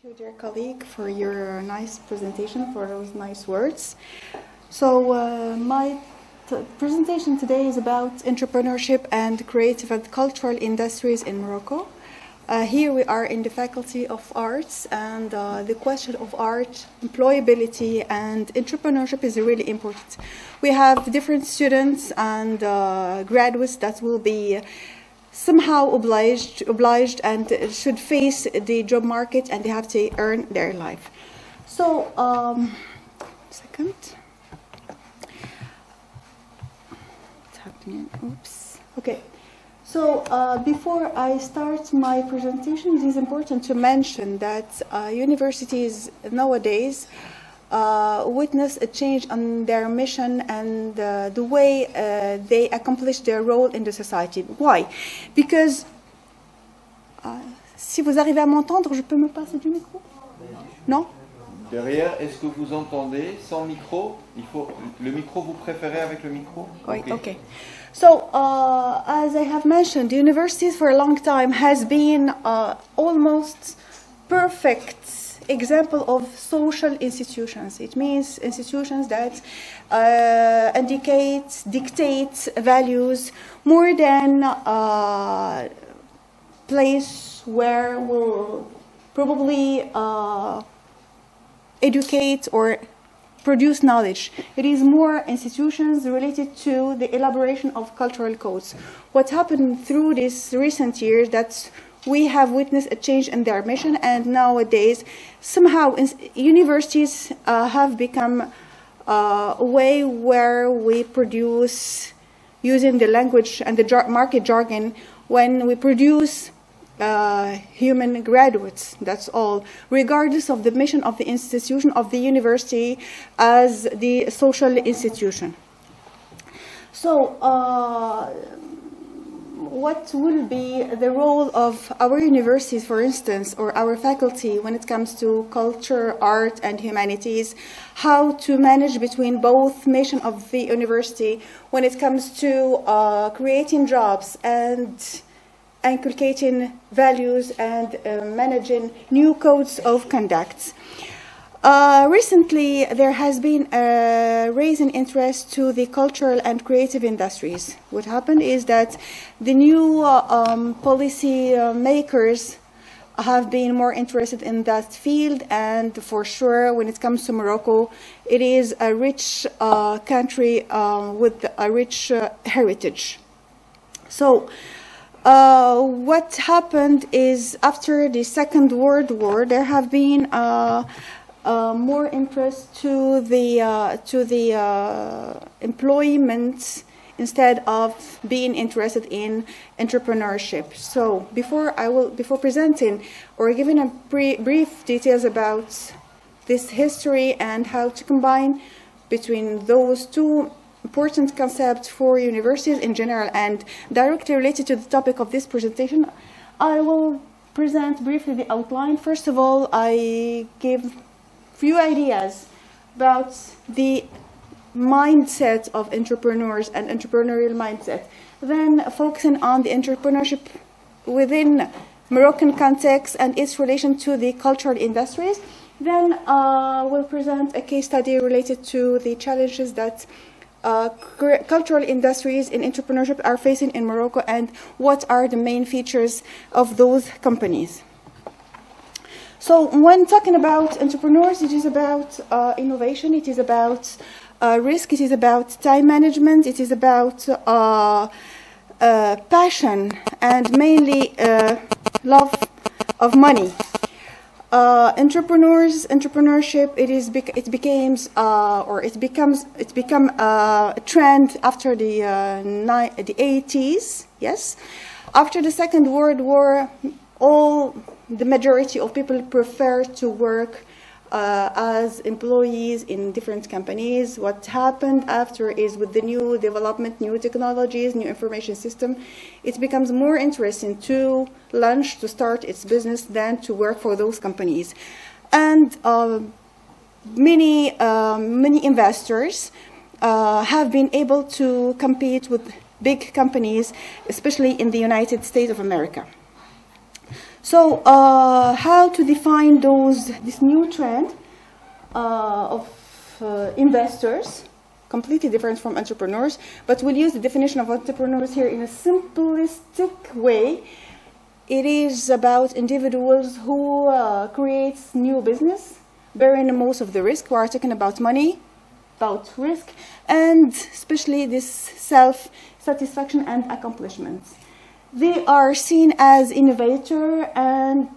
you, dear colleague, for your nice presentation, for those nice words. So my presentation today is about entrepreneurship and creative and cultural industries in Morocco. Here we are in the Faculty of Arts, and the question of art, employability, and entrepreneurship is really important. We have different students and graduates that will be somehow obliged and should face the job market, and they have to earn their life. So, second. What's happening? Oops. Okay. So, before I start my presentation, it is important to mention that universities nowadays witness a change on their mission and the way they accomplish their role in the society. Why? Because, si vous arrivez à m'entendre, je peux me passer du micro? Non? Derrière, est-ce que vous entendez sans micro? Il faut le micro, vous préférez avec le micro? Oui, okay. So, as I have mentioned, the universities for a long time has been almost perfect example of social institutions. It means institutions that dictate values more than a place where we'll probably educate or produce knowledge. It is more institutions related to the elaboration of cultural codes. What happened through these recent years that we have witnessed a change in their mission, and nowadays somehow universities have become a way where we produce, using the language and the market jargon, when we produce human graduates, that's all, regardless of the mission of the institution of the university as the social institution. So, what will be the role of our universities, for instance, or our faculty when it comes to culture, art, and humanities? How to manage between both mission of the university when it comes to creating jobs and inculcating values and managing new codes of conduct. Recently, there has been a raising interest to the cultural and creative industries. What happened is that the new policy makers have been more interested in that field, and for sure, when it comes to Morocco, it is a rich country with a rich heritage. So, what happened is after the Second World War, there have been more interest to the employment instead of being interested in entrepreneurship. So before presenting or giving a brief details about this history and how to combine between those two important concepts for universities in general and directly related to the topic of this presentation, I will present briefly the outline. First of all, I give few ideas about the mindset of entrepreneurs and entrepreneurial mindset, then focusing on the entrepreneurship within Moroccan context and its relation to the cultural industries. Then we'll present a case study related to the challenges that cultural industries in entrepreneurship are facing in Morocco and what are the main features of those companies. So when talking about entrepreneurs, it is about innovation, it is about risk, it is about time management, it is about passion, and mainly love of money. Entrepreneurship, it becomes a trend after the 80s. Yes, after the Second World War, the majority of people prefer to work as employees in different companies. What happened after is with the new development, new technologies, new information system, it becomes more interesting to start its business than to work for those companies. And many investors have been able to compete with big companies, especially in the United States of America. So how to define this new trend of investors, completely different from entrepreneurs, but we'll use the definition of entrepreneurs here in a simplistic way. It is about individuals who create new business, bearing most of the risk. We are talking about money, about risk, and especially this self-satisfaction and accomplishment. They are seen as innovator and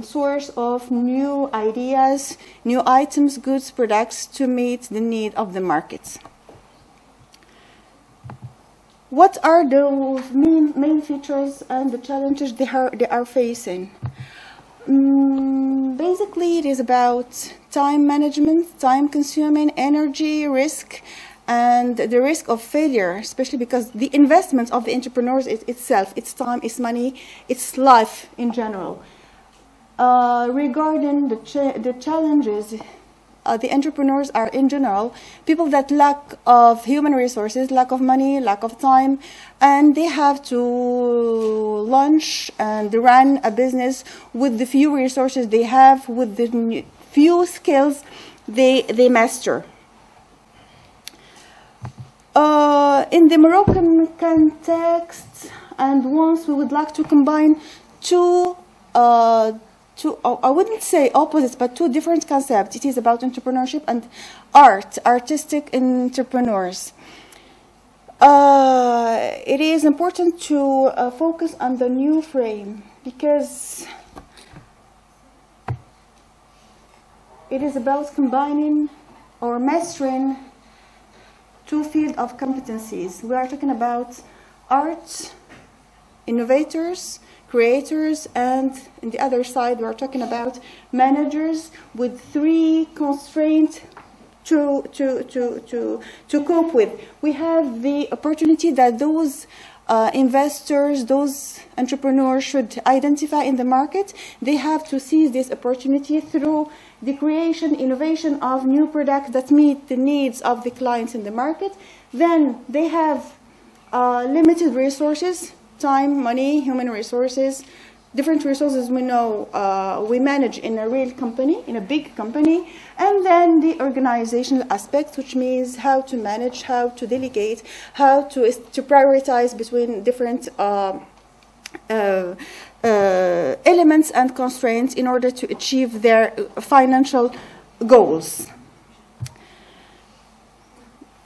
source of new ideas, new items, goods, products to meet the need of the market. What are the main features and the challenges they are facing? Basically, it is about time management, time consuming, energy, risk, and the risk of failure, especially because the investment of the entrepreneurs itself, its time, its money, its life in general. Regarding the challenges, the entrepreneurs are in general people that lack of human resources, lack of money, lack of time, and they have to launch and run a business with the few resources they have, with the few skills they master. In the Moroccan context, and once we would like to combine two, I wouldn't say opposites, but two different concepts. It is about entrepreneurship and artistic entrepreneurs. It is important to focus on the new frame because it is about combining or mastering two fields of competencies. We are talking about art, innovators, creators, and on the other side we are talking about managers with three constraints to cope with. We have the opportunity that those investors, those entrepreneurs should identify in the market. They have to seize this opportunity through the creation, innovation of new products that meet the needs of the clients in the market. Then they have limited resources, time, money, human resources, different resources we know we manage in a real company, in a big company, and then the organizational aspect, which means how to manage, how to delegate, how to prioritize between different elements and constraints in order to achieve their financial goals.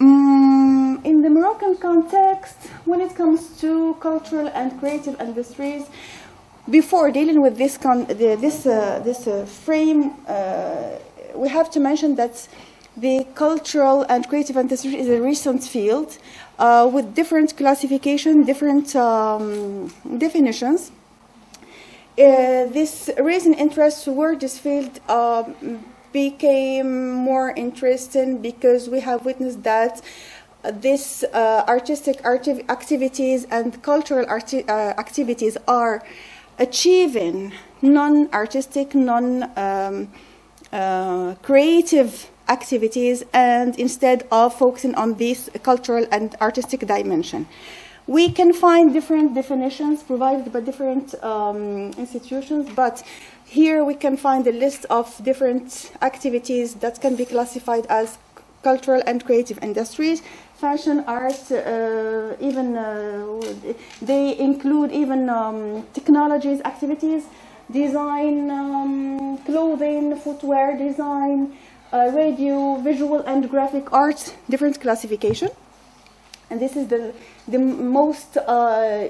In the Moroccan context, when it comes to cultural and creative industries, before dealing with this frame, we have to mention that the cultural and creative industry is a recent field with different classification, different definitions. This recent interest toward this field became more interesting because we have witnessed that this artistic activities and cultural activities are achieving non-artistic, non-creative activities, and instead of focusing on this cultural and artistic dimension. We can find different definitions provided by different institutions, but here we can find a list of different activities that can be classified as cultural and creative industries. Fashion, art, they include even technologies activities, design, clothing, footwear design, radio, visual and graphic arts, different classification. And this is the most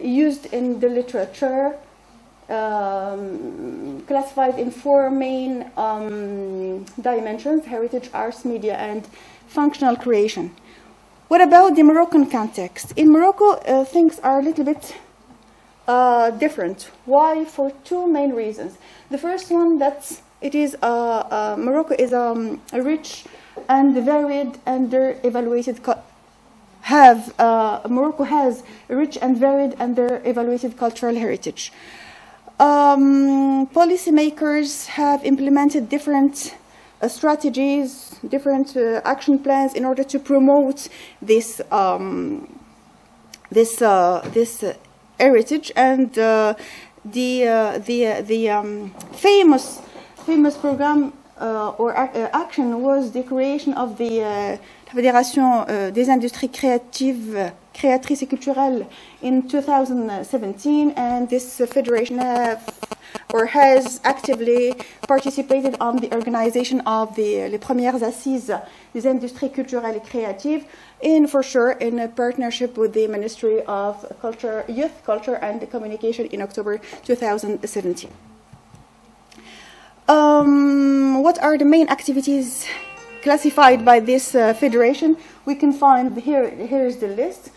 used in the literature, classified in four main dimensions: heritage, arts, media, and functional creation. What about the Moroccan context? In Morocco, things are a little bit different. Why? For two main reasons. The first one, that it is Morocco is a rich and varied and evaluated. Morocco has a rich and varied and evaluated cultural heritage. Policymakers have implemented different strategies, different action plans in order to promote this heritage, and famous program or action was the creation of the Fédération des industries créatrices et culturelles in 2017, and this federation has actively participated on the organization of les premières assises des industries culturelles et créatives, for sure in a partnership with the Ministry of Culture, Youth, Culture and Communication in October 2017. What are the main activities classified by this federation? We can find here is the list,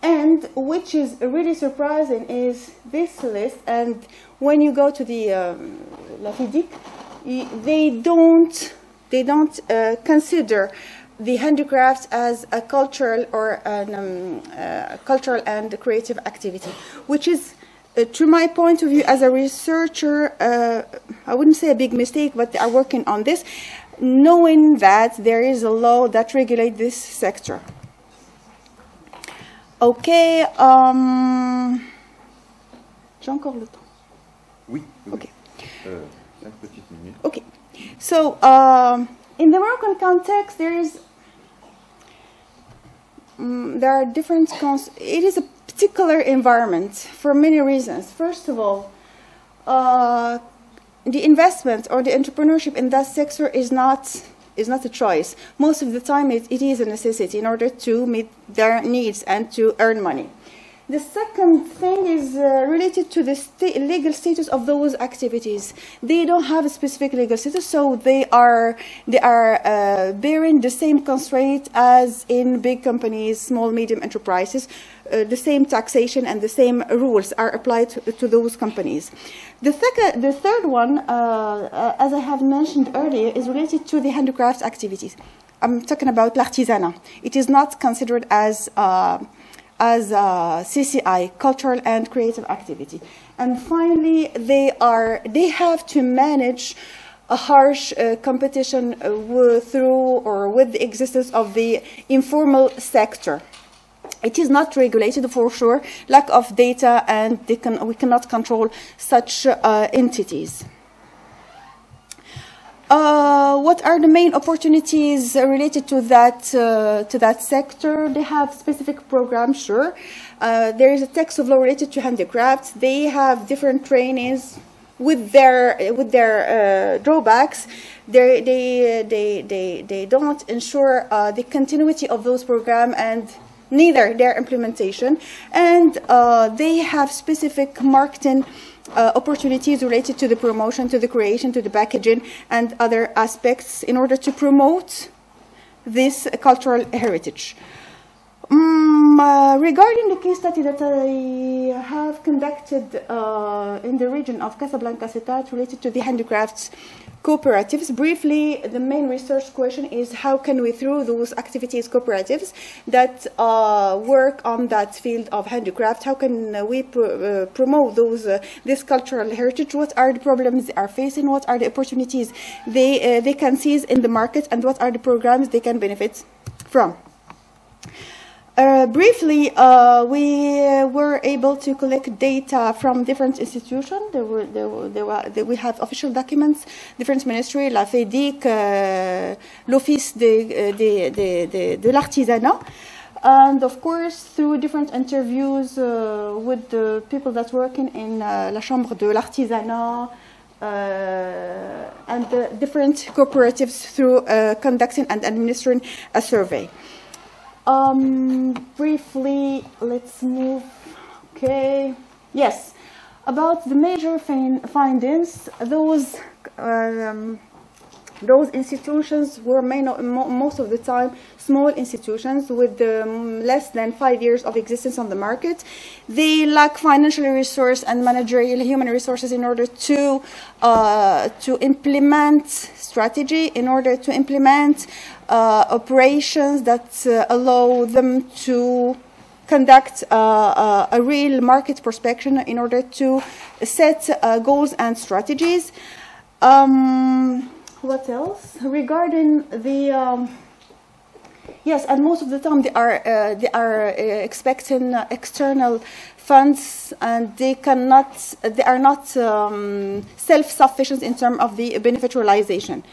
and which is really surprising is this list. And when you go to the la FIDIC, they don't consider the handicrafts as a cultural or cultural and creative activity, which is, to my point of view as a researcher, I wouldn't say a big mistake, but they are working on this, knowing that there is a law that regulates this sector. Okay, j'ai encore le temps. Oui. Okay. 5 petites minutes. Okay. So, in the Moroccan context, there are different. It is a particular environment for many reasons. First of all, the investment or the entrepreneurship in that sector is not a choice. Most of the time, it is a necessity in order to meet their needs and to earn money. The second thing is related to the legal status of those activities. They don't have a specific legal status, so they are bearing the same constraint as in big companies, small, medium enterprises. The same taxation and the same rules are applied to those companies. The third one, as I have mentioned earlier, is related to the handicrafts activities. I'm talking about l'artisanat. It is not considered as CCI, cultural and creative activity. And finally, they have to manage a harsh competition with the existence of the informal sector. It is not regulated, for sure, lack of data, and we cannot control such entities. What are the main opportunities related to that sector? They have specific programs, sure. There is a text of law related to handicrafts. They have different trainings with their drawbacks. They don't ensure the continuity of those programs and neither their implementation. And they have specific marketing opportunities related to the promotion, to the creation, to the packaging, and other aspects in order to promote this cultural heritage. Regarding the case study that I have conducted in the region of Casablanca-Settat related to the handicrafts cooperatives, briefly, the main research question is how can we, through those activities, cooperatives that work on that field of handicraft, how can we promote this cultural heritage? What are the problems they are facing? What are the opportunities they can seize in the market? And what are the programs they can benefit from? Briefly, we were able to collect data from different institutions. We have official documents, different ministries, la FEDIC, l'Office de l'Artisanat, and of course through different interviews with the people that working in la Chambre de l'Artisanat, and the different cooperatives through conducting and administering a survey. Briefly, let's move. Okay. Yes. About the major findings, those institutions were most of the time small institutions with less than 5 years of existence on the market. They lack financial resource and managerial human resources in order to implement strategy, in order to implement operations that allow them to conduct a real market prospection in order to set goals and strategies. What else? Regarding the Yes, and most of the time they are expecting external funds, and they are not self-sufficient in terms of the benefit realization.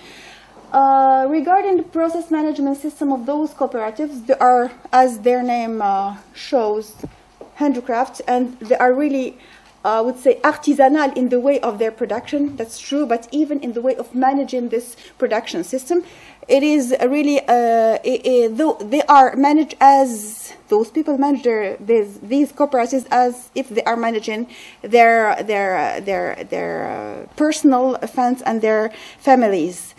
Regarding the process management system of those cooperatives, they are, as their name shows, handicraft, and they are really, I would say, artisanal in the way of their production. That's true, but even in the way of managing this production system, it is really, though they are managed as, those people manage these cooperatives as if they are managing their personal funds and their families.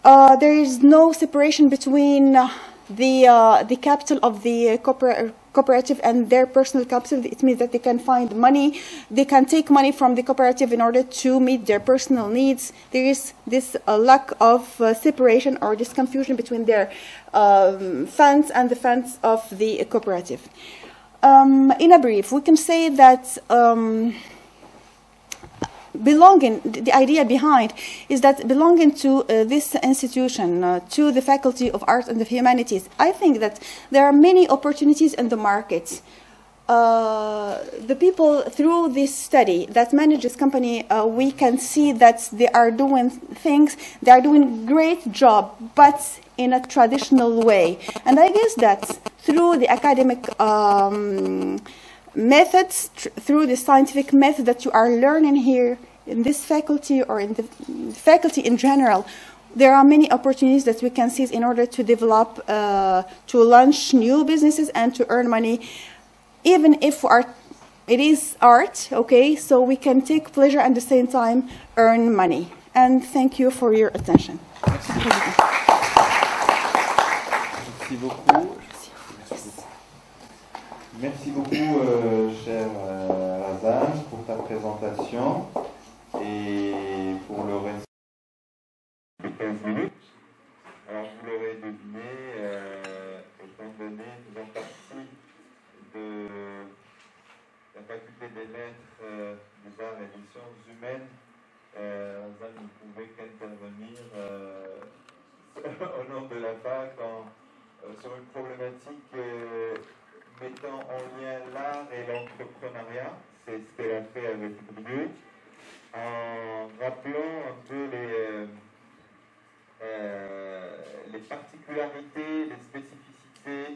There is no separation between the capital of the cooperative and their personal capital. It means that they can find money, they can take money from the cooperative in order to meet their personal needs. There is this lack of separation or this confusion between their funds and the funds of the cooperative. In a brief, we can say that the idea behind is that belonging to this institution, to the Faculty of Arts and the Humanities, I think that there are many opportunities in the market. The people through this study that manage this company, we can see that they are doing things, they are doing great job, but in a traditional way. And I guess that through the academic methods, through the scientific method that you are learning here in this faculty or in the faculty in general, there are many opportunities that we can seize in order to develop, to launch new businesses and to earn money, even if it is art, okay? So we can take pleasure and at the same time earn money. And thank you for your attention. Merci beaucoup. Merci beaucoup, chère Razane, pour ta présentation et pour le reste de 15 minutes. Alors, vous l'aurez deviné, étant donné, faisant partie de la faculté des lettres, des arts et des sciences humaines, Razane ne pouvait qu'intervenir au nom de la fac sur une problématique mettant en lien l'art et l'entrepreneuriat. C'est ce qu'elle a fait avec brio, en rappelant un peu les particularités, les spécificités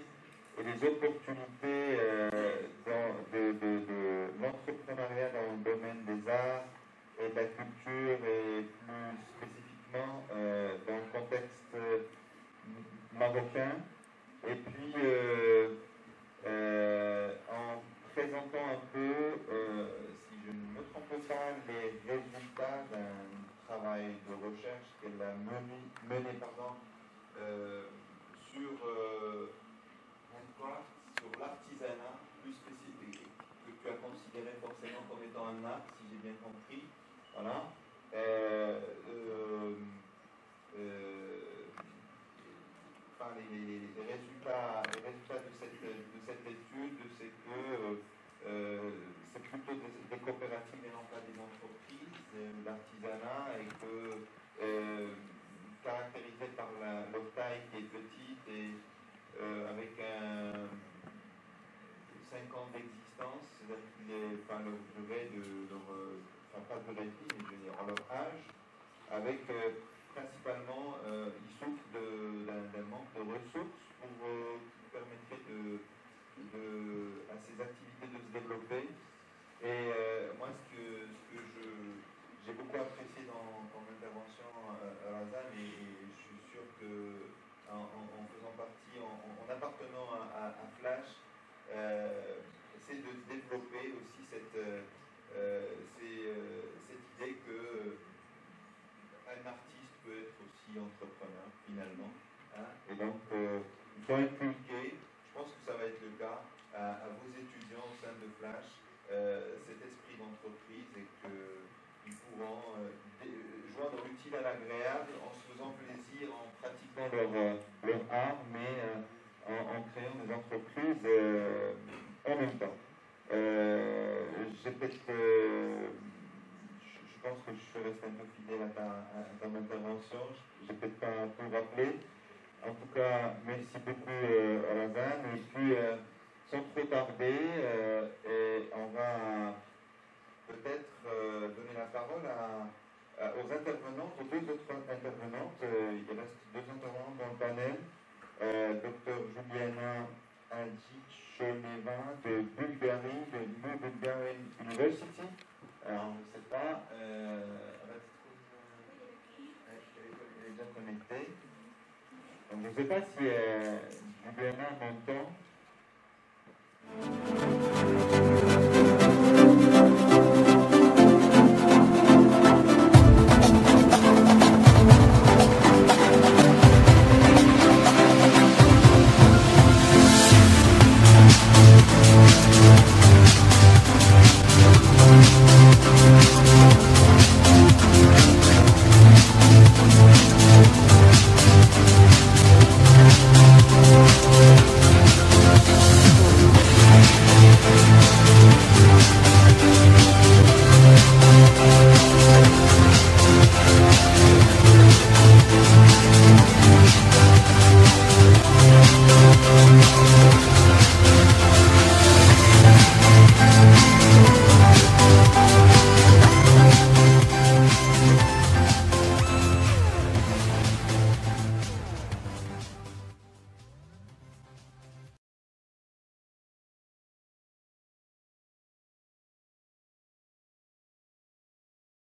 et les opportunités de l'entrepreneuriat dans le domaine des arts et de la culture, et plus spécifiquement dans le contexte marocain. Et puis en présentant un peu, si je ne me trompe pas, les résultats d'un travail de recherche qu'elle a mené sur l'artisanat plus spécifique, que tu as considéré forcément comme étant un art, si j'ai bien compris. Voilà. Les résultats de cette étude, c'est que c'est plutôt des coopératives et non pas des entreprises, l'artisanat, et que caractérisé par leur taille qui est petite et avec 5 ans d'existence, c'est-à-dire leur durée pas de durée de vie, mais je veux dire en leur âge, avec principalement, ils souffrent d'un manque de ressources qui permettrait à ces activités de se développer. Et moi, ce que j'ai beaucoup apprécié dans ton intervention, Razane, et je suis sûr qu'en faisant partie, en appartenant à Flash, c'est de développer aussi cette idée que un artiste peut être aussi entrepreneur, finalement. Hein? Et donc, il faut inculquer, je pense que ça va être le cas, à vos étudiants au sein de Flash, cet esprit d'entreprise, et qu'ils pourront joindre l'utile à l'agréable en se faisant plaisir, en pratiquant leur art, mais en créant des entreprises en même temps. Je pense que je suis resté un peu fidèle à ton intervention. Je n'ai peut-être pas tout rappelé. En tout cas, merci beaucoup Razane. Et puis, sans trop tarder, on va peut-être donner la parole aux intervenantes, aux deux autres intervenantes. Il reste deux intervenantes dans le panel. Dr Juliana Hadjichoneva de Bulgarie, de New Bulgarian University. Alors, je ne sais pas, elle est déjà connectée. Donc, je ne sais pas si Juliana m'entend.